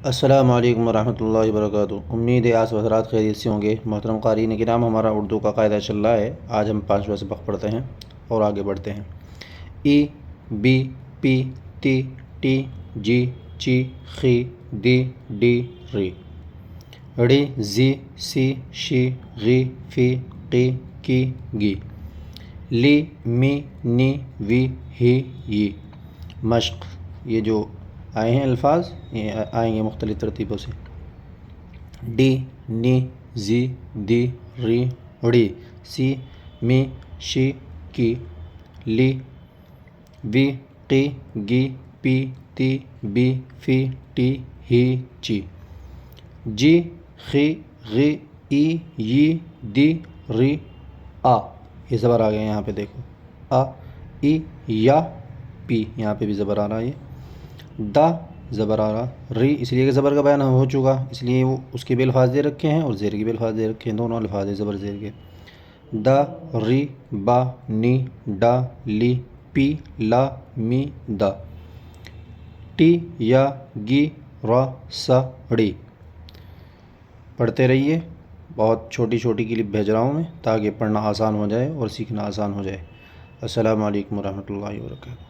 السلام علیکم ورحمۃ اللہ وبرکاتہ۔ امید ہے آس و حضرات خیریت سے ہوں گے۔ محترم قارئین کرام، ہمارا اردو کا قاعدہ چل رہا ہے۔ آج ہم 5واں سبق پڑھتے ہیں اور آگے بڑھتے ہیں۔ ای بی پی تی ٹی جی چی خی دی ڈی ری ڑی زی سی شی غی فی قی کی گی لی می نی وی ہی ی۔ مشق، یہ جو آئے ہیں الفاظ یہ آئیں گے مختلف ترتیبوں سے۔ ڈی نی زی دی ری ڑی سی می شی کی لی وی قی گی پی تی بی فی ٹی ہی چی جی خی غی ای ی دی ری آ۔ یہ زبر آ گئے یہاں پہ دیکھو، آ ای یا پی، یہاں پہ بھی زبر آ رہا ہے۔ یہ دا زبر آ رہا، ری اس لیے کہ زبر کا بیان ہو چکا، اس لیے وہ اس کے بھی الفاظ دے رکھے ہیں اور زیر کے بھی الفاظ دے رکھے ہیں، دونوں الفاظ ہیں زبر زیر کے۔ دا ری با نی ڈا لی پی لا می دا ٹی یا گی را سا ڑی۔ پڑھتے رہیے، بہت چھوٹی چھوٹی کلپ بھیج رہا ہوں میں تاکہ پڑھنا آسان ہو جائے اور سیکھنا آسان ہو جائے۔ السلام علیکم ورحمۃ اللہ وبرکاتہ۔